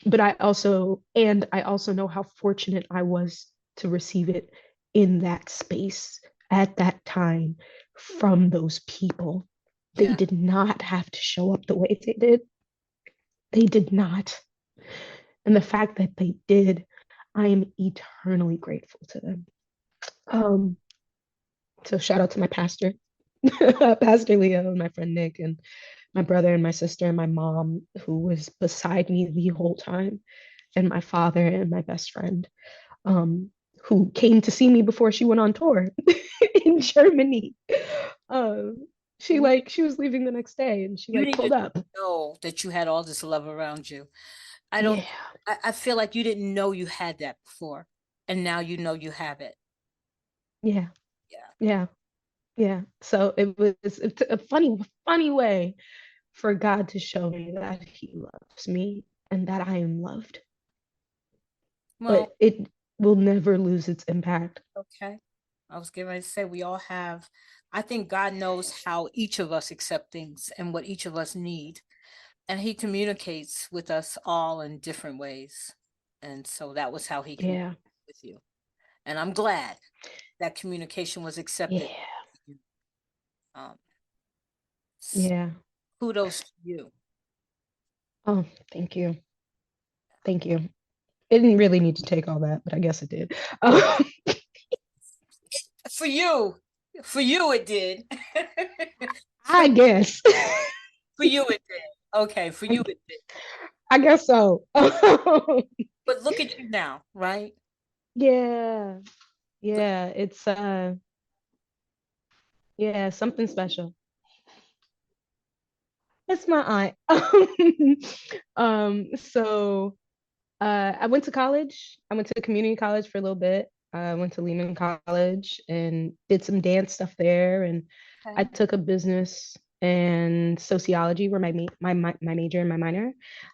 but I also know how fortunate I was to receive it in that space at that time from those people. They Yeah. did not have to show up the way they did. They did not. And the fact that they did, I am eternally grateful to them. Um, so shout out to my pastor, Pastor Leo, and my friend Nick, and my brother and my sister and my mom, who was beside me the whole time, and my father and my best friend, um, who came to see me before she went on tour in Germany. Um, And she was leaving the next day, and she you like pulled needed up. to know that you had all this love around you. I don't, Yeah, I feel like you didn't know you had that before. And now you know you have it. yeah, Yeah. yeah, yeah. So it's a funny way for God to show me that He loves me and that I am loved, Well, but it will never lose its impact. okay. I was getting ready to say we all have, I think God knows how each of us accept things and what each of us need. And he communicates with us all in different ways. And so that was how he communicated Yeah, with you. And I'm glad that communication was accepted. yeah, Um, yeah. kudos to you. Oh, thank you, thank you. It didn't really need to take all that, but I guess it did. For you, for you it did. for I guess. for you it did. Okay, for you it did. I guess so. But look at you now, right? Yeah. Look, Yeah, it's yeah, something special. It's my aunt. So I went to college. I went to community college for a little bit. I went to Lehman College and did some dance stuff there. And I okay. took a business and sociology were my major and my minor.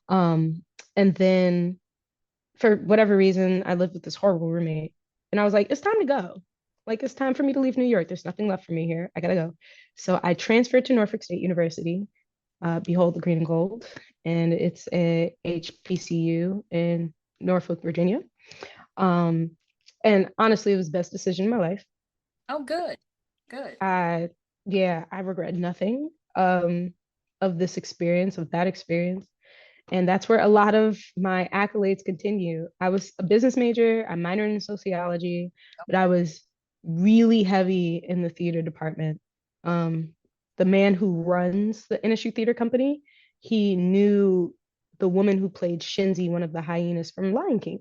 Um, and then for whatever reason, I lived with this horrible roommate. And I was like, it's time to go. Like, it's time for me to leave New York. There's nothing left for me here. I gotta go. So I transferred to Norfolk State University, behold the green and gold. And it's a HBCU in Norfolk, Virginia. Um, and honestly, it was the best decision in my life. Oh, good. Good. I, yeah, I regret nothing of this experience, of that experience. And that's where a lot of my accolades continue. I was a business major, I minored in sociology, but I Okay. was really heavy in the theater department. Um, the man who runs the industry theater company, he knew the woman who played Shinzi, one of the hyenas from Lion King.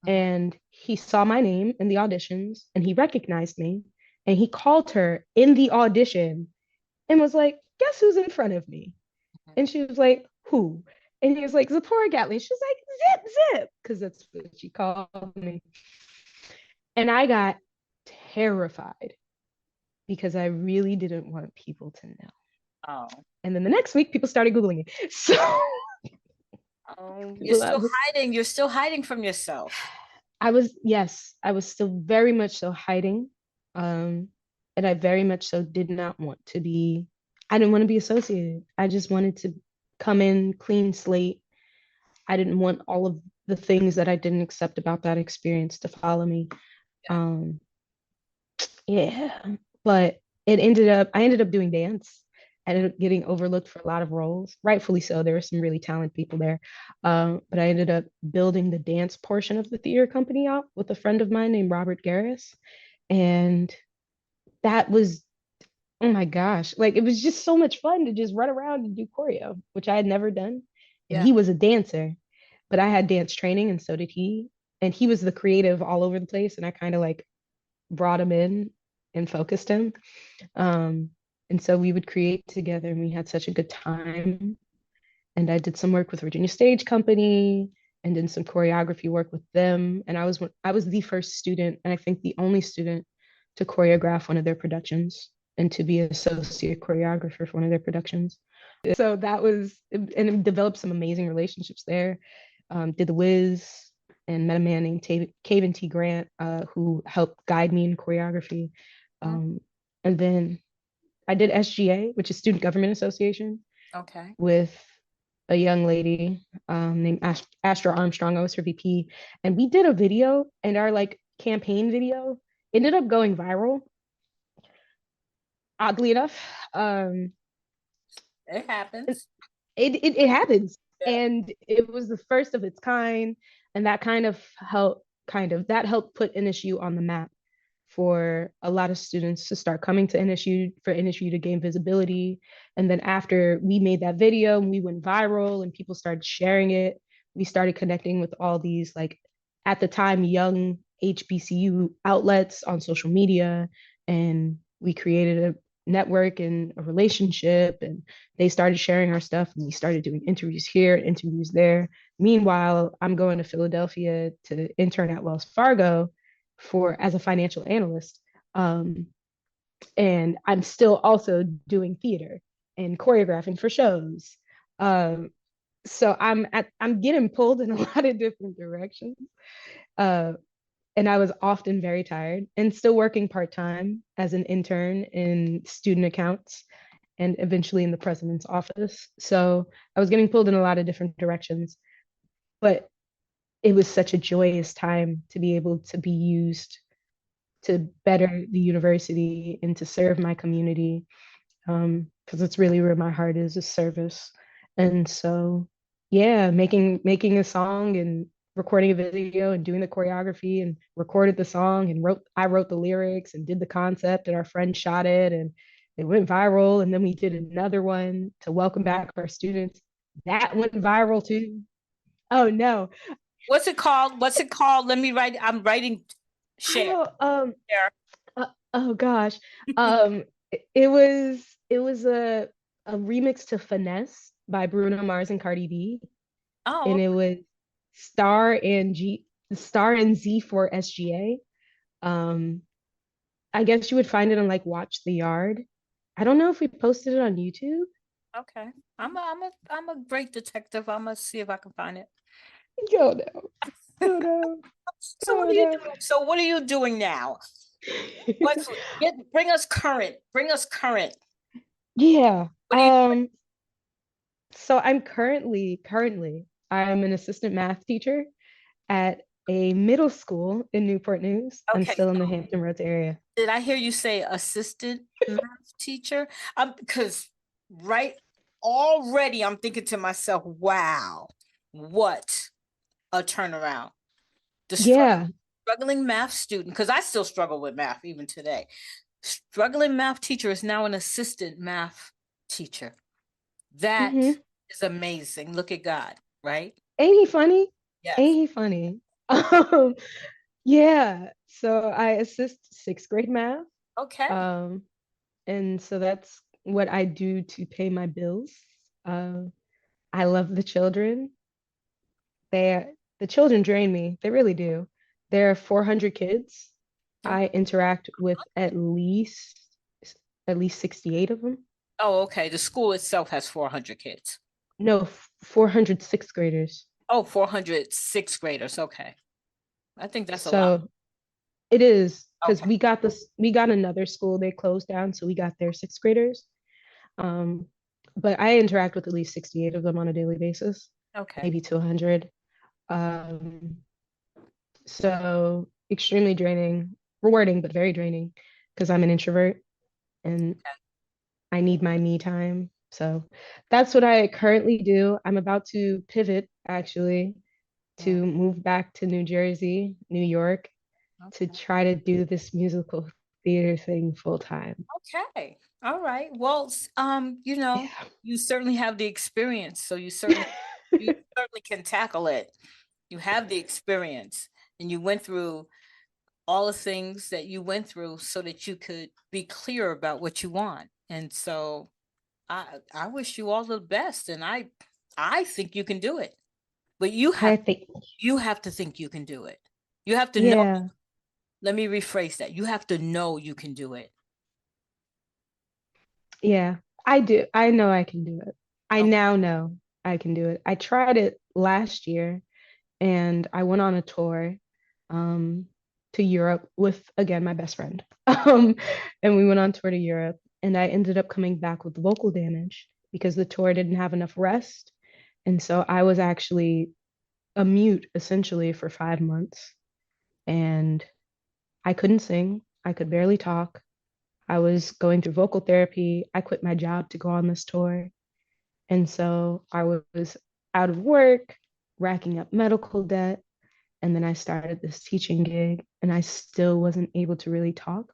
Mhm. And he saw my name in the auditions and he recognized me and he called her in the audition and was like, guess who's in front of me? And she was like, who? And he was like, Zipporah Gatling. She was like, zip, zip, because that's what she called me. And I got terrified because I really didn't want people to know. Oh. And then the next week, people started Googling it. So Oh, you're I still was, hiding. You're still hiding from yourself. yes, I was still very much so hiding. Um, and I very much so did not want to be, I didn't want to be associated. I just wanted to come in clean slate. I didn't want all of the things that I didn't accept about that experience to follow me. Yeah. Um, yeah, but I ended up doing dance. ended up getting overlooked for a lot of roles, rightfully so. There were some really talented people there. But I ended up building the dance portion of the theater company out with a friend of mine named Robert Garris. And that was, oh my gosh, like it was just so much fun to just run around and do choreo, which I had never done. And Yeah. he was a dancer, but I had dance training and so did he. And he was the creative all over the place. And I kind of like brought him in and focused him. Um, and so we would create together and we had such a good time. And I did some work with Virginia Stage Company and did some choreography work with them. And I was the first student and I think the only student to choreograph one of their productions and to be associate choreographer for one of their productions. So that was and developed some amazing relationships there. Did the Wiz and met a man named Caven T. Grant, who helped guide me in choreography. Um, and then I did SGA, which is Student Government Association, Okay. with a young lady named Astra Armstrong. I was her VP, and we did a video, and our like campaign video ended up going viral. Oddly enough, It happens. it happens, Yeah. and it was the first of its kind, and that that helped put NSU on the map for a lot of students to start coming to NSU, for NSU to gain visibility. And then after we made that video and we went viral and people started sharing it, we started connecting with all these, like, at the time, young HBCU outlets on social media. And we created a network and a relationship, and they started sharing our stuff and we started doing interviews here, interviews there. Meanwhile, I'm going to Philadelphia to intern at Wells Fargo for as a financial analyst. Um, and I'm still also doing theater and choreographing for shows. Um, so I'm getting pulled in a lot of different directions. Uh, and I was often very tired and still working part-time as an intern in student accounts and eventually in the president's office. So I was getting pulled in a lot of different directions, but it was such a joyous time to be able to be used to better the university and to serve my community, because it's really where my heart is service. And so, yeah, making a song and recording a video and doing the choreography and recorded the song and I wrote the lyrics and did the concept and our friend shot it and it went viral. And then we did another one to welcome back our students. That went viral too. Oh no. What's it called? What's it called? Let me write. I'm writing. Share. Oh, Share. oh gosh. Um, it was a remix to Finesse by Bruno Mars and Cardi B, Oh, and it was Star and Z for SGA. Um, I guess you would find it on like Watch the Yard. I don't know if we posted it on YouTube. okay. I'm a great detective. I'm gonna see if I can find it. Yo no, oh no, So what oh are you no. doing? So what are you doing now? What's bring us current? Bring us current. Yeah. What are you? So I'm currently I'm an assistant math teacher at a middle school in Newport News. I'm Okay. still in the Hampton Roads area. Did I hear you say assistant math teacher? Because right already I'm thinking to myself, wow, what a turnaround. The Yeah. struggling math student, because I still struggle with math even today. Struggling math teacher is now an assistant math teacher. That Hmm. is amazing. Look at God, right? Ain't he funny? Yes. Ain't he funny? Um, yeah. So I assist sixth grade math. Okay. Um, and so that's what I do to pay my bills. Um, I love the children. The children drain me. They really do. There are 400 kids. Oh, I interact with at least 68 of them. oh, okay. The school itself has 400 kids. No, 400 sixth graders. Oh, 400 sixth graders. Okay. I think that's a lot. So it is because Okay. we got another school they closed down, so we got their sixth graders. Um, but I interact with at least 68 of them on a daily basis, Okay. maybe to 100. Um, so extremely draining, rewarding, but very draining because I'm an introvert and I need my me time. So that's what I currently do. I'm about to pivot actually Mm, to move back to New Jersey, New York, to okay. try to do this musical theater thing full time. Okay. All right. Well, Yeah. you certainly have the experience, so you certainly can tackle it. You have the experience, and you went through all the things that you went through so that you could be clear about what you want. And so I wish you all the best, and I think you can do it. But I think, you have to think you can do it. You have to know. yeah, Let me rephrase that. You have to know you can do it. yeah, I do. I know I can do it. I Okay. now know I can do it. I tried it last year and I went on a tour um, to Europe with, again, my best friend. And we went on tour to Europe and I ended up coming back with vocal damage because the tour didn't have enough rest. And so I was actually a mute essentially for 5 months and I couldn't sing. I could barely talk. I was going through vocal therapy. I quit my job to go on this tour. And so I was out of work, racking up medical debt. And then I started this teaching gig and I still wasn't able to really talk.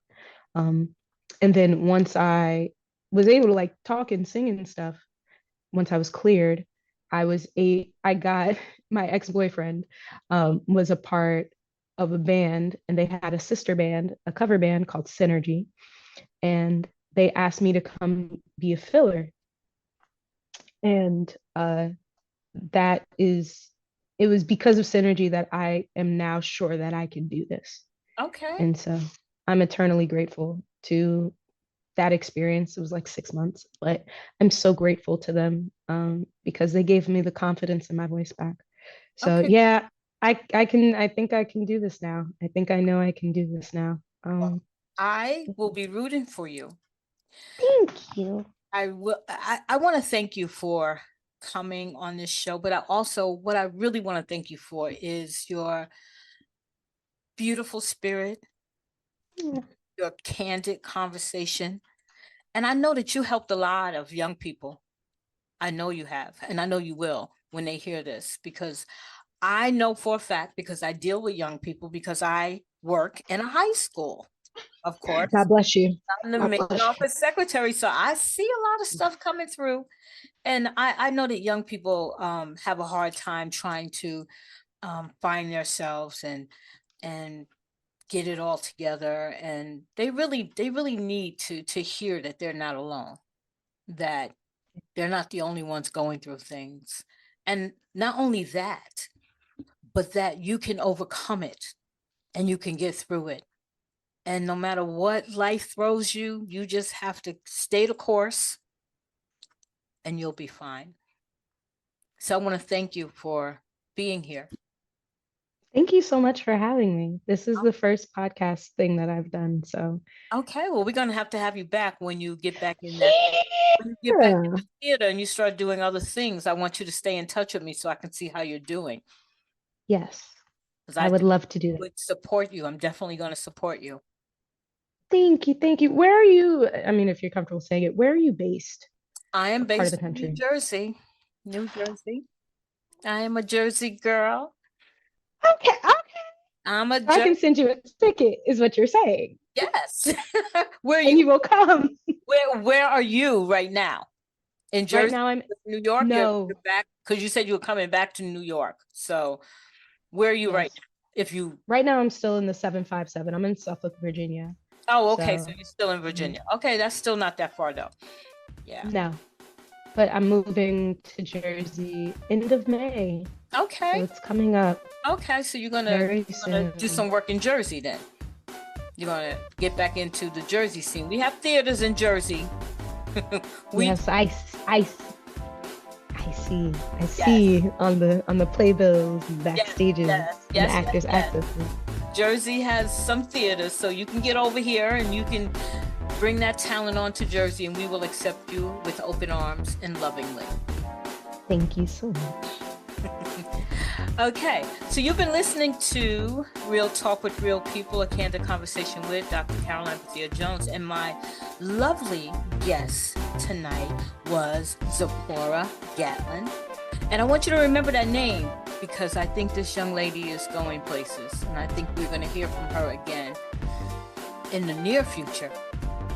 Um, and then once I was able to like talk and sing and stuff, once I was cleared, I got my ex-boyfriend was a part of a band and they had a sister band, a cover band called Synergy. And they asked me to come be a filler. And that is it was because of Synergy that I am now sure that I can do this. Okay. And so I'm eternally grateful to that experience. It was like 6 months, but I'm so grateful to them because they gave me the confidence in my voice back. So Okay. yeah, I think I can do this now. I think I know I can do this now. Well, I will be rooting for you. Thank you. I want to thank you for coming on this show, but what I really want to thank you for is your beautiful spirit, Yeah. your candid conversation. And I know that you helped a lot of young people. I know you have, and I know you will when they hear this, because I know for a fact, because I deal with young people, because I work in a high school, of course. God bless you. I'm the God main bless you. office secretary, so I see a lot of stuff coming through. And I know that young people have a hard time trying to find themselves and get it all together. And they really need to hear that they're not alone, that they're not the only ones going through things. And not only that, but that you can overcome it and you can get through it. And no matter what life throws you, you just have to stay the course and you'll be fine. So I want to thank you for being here. Thank you so much for having me. This is the first podcast thing that I've done. So, Okay, well, we're gonna have you back when you get back in that when you get back in yeah. the theater and you start doing other things. I want you to stay in touch with me so I can see how you're doing. Yes, Because I I would love to do that. would support you. I'm definitely going to support you. Thank you. Thank you. Where are you? I mean, if you're comfortable saying it, where are you based? I am What part of the based in New country? Jersey. New Jersey. I am a Jersey girl. Okay, okay. I'm a I Jersey. can send you a ticket, is what you're saying. Yes. Where are And you? you will come. Where are you right now? In Right Jersey, now, I'm New York? You're no, back because you said you were coming back to New York. So where are you right yes. now? If you Right now, I'm still in the 757. I'm in Suffolk, Virginia. Oh, okay. So So, you're still in mhm, Virginia. Okay, that's still not that far though. Yeah. no, but I'm moving to Jersey end of May. So Okay. it's coming up Okay. So very you're gonna do soon. some work in Jersey then. You're gonna get back into the Jersey scene. We have theaters in Jersey. we Yes, I see. I Yes, see on the playbills, and yes, backstages, yes, and yes, yes, actors yes. accesses. Jersey has some theaters, so you can get over here and you can bring that talent on to Jersey, and we will accept you with open arms and lovingly. Thank you so much. Okay, so you've been listening to Real Talk with Real People, a candid conversation with Dr. Caroline Bethea-Jones and my lovely guest, tonight was Zipporah Gatling. And I want you to remember that name because I think this young lady is going places. And I think we're going to hear from her again in the near future.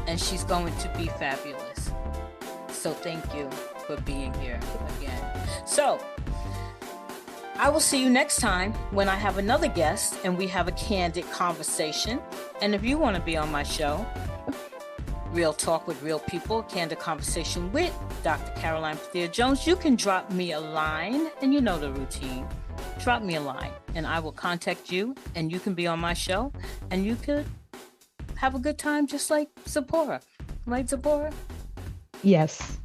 And she's going to be fabulous. So thank you for being here again. So I will see you next time when I have another guest and we have a candid conversation. And if you want to be on my show, Real Talk with Real People, Candid Conversation with Dr. Caroline Bethea-Jones, you can drop me a line, and you know the routine. Drop me a line, and I will contact you, and you can be on my show, and you could have a good time just like Zipporah. Right, Zipporah? Yes.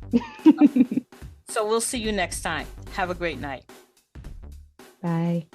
So we'll see you next time. Have a great night. Bye.